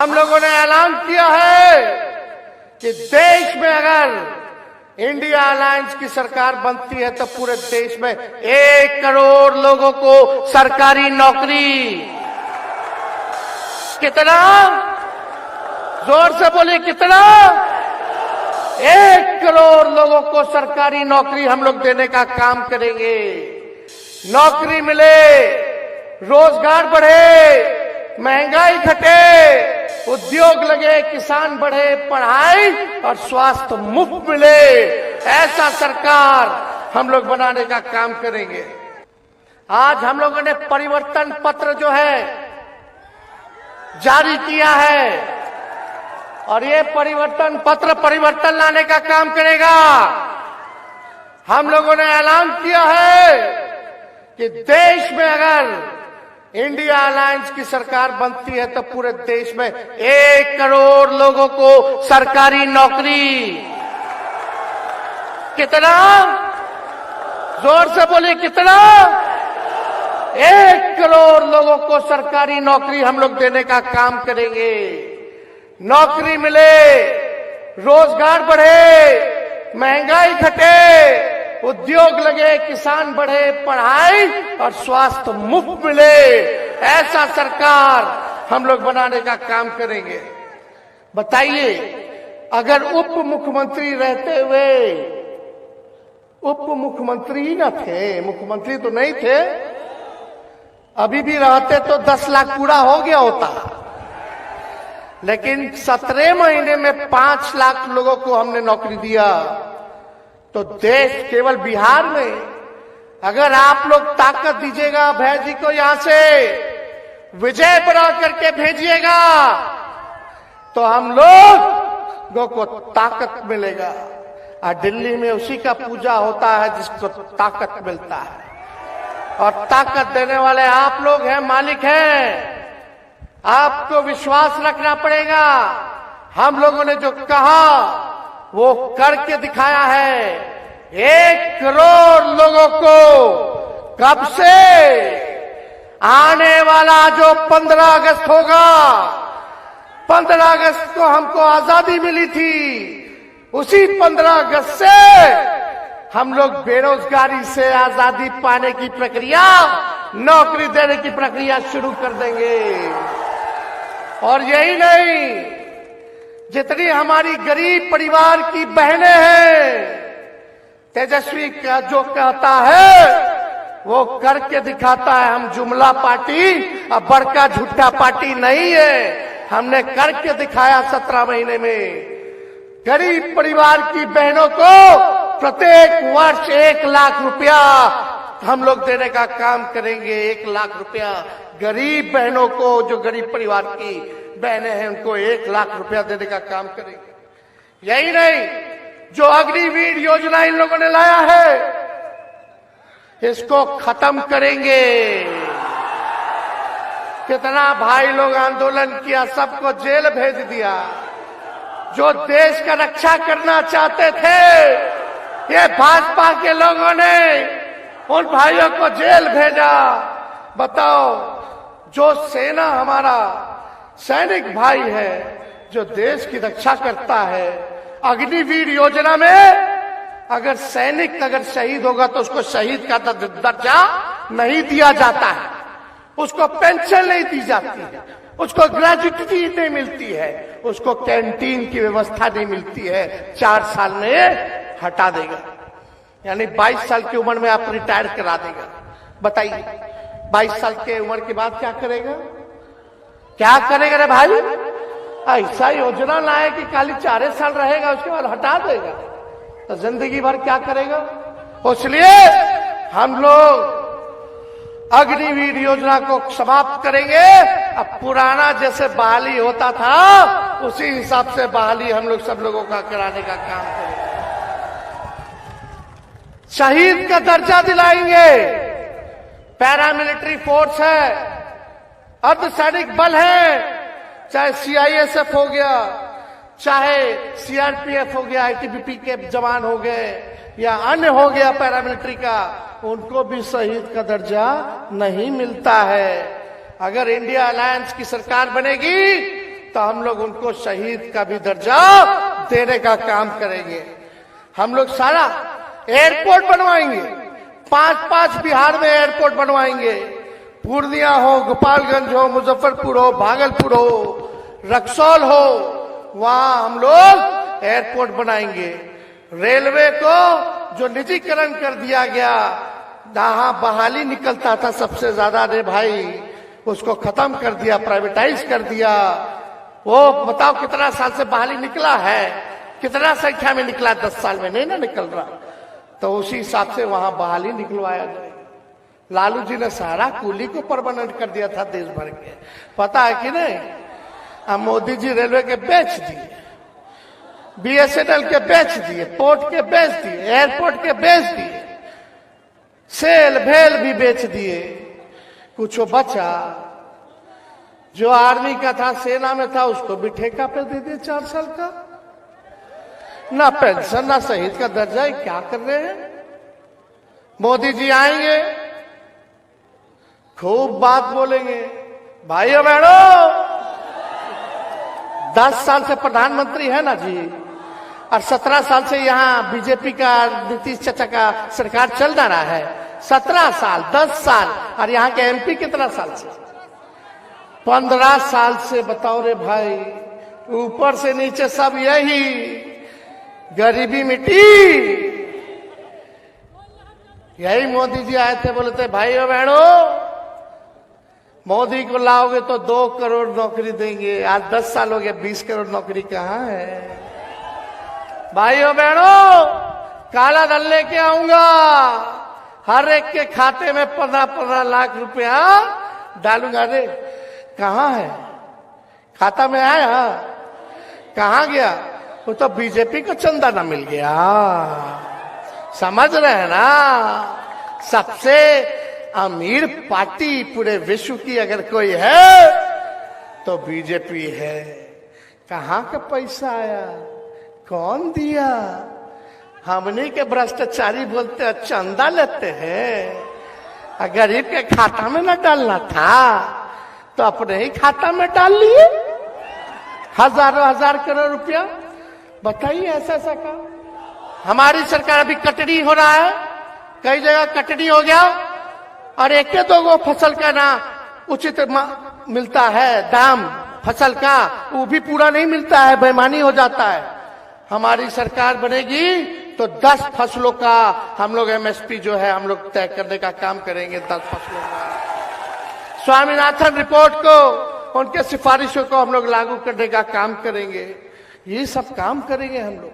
हम लोगों ने ऐलान किया है कि देश में अगर इंडिया अलायंस की सरकार बनती है तो पूरे देश में 1 करोड़ लोगों को सरकारी नौकरी। कितना? जोर से बोलिए, कितना? 1 करोड़ लोगों को सरकारी नौकरी हम लोग देने का काम करेंगे। नौकरी मिले, रोजगार बढ़े, महंगाई घटे, उद्योग लगे, किसान बढ़े, पढ़ाई और स्वास्थ्य मुफ्त मिले, ऐसा सरकार हम लोग बनाने का काम करेंगे। आज हम लोगों ने परिवर्तन पत्र जो है जारी किया है और ये परिवर्तन पत्र परिवर्तन लाने का काम करेगा। हम लोगों ने ऐलान किया है कि देश में अगर इंडिया अलायंस की सरकार बनती है तो पूरे देश में 1 करोड़ लोगों को सरकारी नौकरी। कितना? जोर से बोलिए, कितना? 1 करोड़ लोगों को सरकारी नौकरी हम लोग देने का काम करेंगे। नौकरी मिले, रोजगार बढ़े, महंगाई घटे, उद्योग लगे, किसान बढ़े, पढ़ाई और स्वास्थ्य मुफ्त मिले, ऐसा सरकार हम लोग बनाने का काम करेंगे। बताइए, अगर उप मुख्यमंत्री रहते हुए, उप मुख्यमंत्री ही न थे, मुख्यमंत्री तो नहीं थे, अभी भी रहते तो 10 लाख पूरा हो गया होता, लेकिन 17 महीने में 5 लाख लोगों को हमने नौकरी दिया। तो देश केवल बिहार में अगर आप लोग ताकत दीजिएगा, भैया जी को यहां से विजय बना करके भेजिएगा तो हम लोग को ताकत मिलेगा। और दिल्ली में उसी का पूजा होता है जिसको ताकत मिलता है, और ताकत देने वाले आप लोग हैं, मालिक हैं। आपको विश्वास रखना पड़ेगा। हम लोगों ने जो कहा वो करके दिखाया है। 1 करोड़ लोगों को कब से, आने वाला जो 15 अगस्त होगा, 15 अगस्त को हमको आजादी मिली थी, उसी 15 अगस्त से हम लोग बेरोजगारी से आजादी पाने की प्रक्रिया, नौकरी देने की प्रक्रिया शुरू कर देंगे। और यही नहीं, जितनी हमारी गरीब परिवार की बहनें हैं, तेजस्वी का जो कहता है वो करके दिखाता है। हम जुमला पार्टी अब बड़का झूठा पार्टी नहीं है, हमने करके दिखाया। 17 महीने में गरीब परिवार की बहनों को प्रत्येक वर्ष 1 लाख रुपया हम लोग देने का काम करेंगे। 1 लाख रुपया गरीब बहनों को, जो गरीब परिवार की बहनें हैं, उनको 1 लाख रुपया देने का काम करेंगे। यही नहीं, जो अग्निवीर योजना इन लोगों ने लाया है, इसको खत्म करेंगे। कितना भाई लोग आंदोलन किया, सबको जेल भेज दिया। जो देश का रक्षा करना चाहते थे, ये भाजपा के लोगों ने उन भाइयों को जेल भेजा। बताओ, जो सेना हमारा सैनिक भाई है, जो देश की रक्षा करता है, अग्निवीर योजना में अगर सैनिक अगर शहीद होगा तो उसको शहीद का दर्जा नहीं दिया जाता है, उसको पेंशन नहीं दी जाती है, उसको ग्रेजुटी नहीं मिलती है, उसको कैंटीन की व्यवस्था नहीं मिलती है। 4 साल में हटा देगा, यानी 22 साल की उम्र में आप रिटायर करा देगा। बताइए, 22 साल की उम्र के बाद क्या करेगा? क्या करेगा रे भाई? ऐसा योजना लाए कि खाली 4 साल रहेगा, उसके बाद हटा देगा, तो जिंदगी भर क्या करेगा? इसलिए हम लोग अग्निवीर योजना को समाप्त करेंगे। अब पुराना जैसे बहाली होता था, उसी हिसाब से बहाली हम लोग सब लोगों का कराने का काम करेंगे। शहीद का दर्जा दिलाएंगे। पैरामिलिट्री फोर्स है, अर्धसैनिक बल है, चाहे सीआईएसएफ हो गया, चाहे सीआरपीएफ हो गया, आईटीबीपी के जवान हो गए, या अन्य हो गया पैरामिलिट्री का, उनको भी शहीद का दर्जा नहीं मिलता है। अगर इंडिया अलायंस की सरकार बनेगी तो हम लोग उनको शहीद का भी दर्जा देने का काम करेंगे। हम लोग सारा एयरपोर्ट बनवाएंगे, 5-5 बिहार में एयरपोर्ट बनवाएंगे। पूर्णिया हो, गोपालगंज हो, मुजफ्फरपुर हो, भागलपुर हो, रक्सौल हो, वहां हम लोग एयरपोर्ट बनाएंगे। रेलवे को जो निजीकरण कर दिया गया, जहां बहाली निकलता था सबसे ज्यादा, रे भाई उसको खत्म कर दिया, प्राइवेटाइज कर दिया। वो बताओ कितना साल से बहाली निकला है, कितना संख्या में निकला, 10 साल में नहीं ना निकल रहा। तो उसी हिसाब से वहां बहाली निकलवाया जाए। लालू जी ने सारा कूली को परमानेंट कर दिया था देश भर के, पता है कि नहीं? अब मोदी जी रेलवे के बेच दिए, BSNL के बेच दिए, पोर्ट के बेच दिए, एयरपोर्ट के बेच दिए, सेल भेल भी बेच दिए। कुछ बचा जो आर्मी का था, सेना में था, उसको भी ठेका पे दे दिए 4 साल का। ना पेंशन ना शहीद का दर्जा, क्या कर रहे हैं? मोदी जी आएंगे, खूब बात बोलेंगे। भाइयों बहनों, 10 साल से प्रधानमंत्री है ना जी, और 17 साल से यहाँ बीजेपी का, नीतीश चाचा का सरकार चल रहा है। 17 साल, 10 साल, और यहाँ के MP कितना साल से? 15 साल से। बताओ रे भाई, ऊपर से नीचे सब यही, गरीबी मिट्टी। यही मोदी जी आए थे, बोले थे भाइयों बहनों, मोदी को लाओगे तो 2 करोड़ नौकरी देंगे। आज 10 साल हो गए, 20 करोड़ नौकरी कहाँ है? भाइयों बहनों, काला धन लेके आऊंगा, हर एक के खाते में 15-15 लाख रुपया डालूंगा। रे कहाँ है? खाता में आया? कहाँ गया? वो तो बीजेपी को चंदा ना मिल गया। समझ रहे हैं ना? सबसे अमीर पार्टी पूरे विश्व की अगर कोई है तो बीजेपी है। कहाँ का पैसा आया? कौन दिया? हमने के भ्रष्टाचारी बोलते हैं, चंदा लेते हैं। गरीब के खाता में न डालना था तो अपने ही खाता में डाल लिए हजारों हजार करोड़ रुपया। बताइए ऐसा ऐसा का। हमारी सरकार अभी कटनी हो रहा है, कई जगह कटनी हो गया, और एक दो गो फसल का ना उचित मिलता है दाम फसल का, वो भी पूरा नहीं मिलता है, बेईमानी हो जाता है। हमारी सरकार बनेगी तो 10 फसलों का हम लोग MSP जो है हम लोग तय करने का काम करेंगे। 10 फसलों का स्वामीनाथन रिपोर्ट को, उनके सिफारिशों को हम लोग लागू करने का काम करेंगे। ये सब काम करेंगे हम लोग।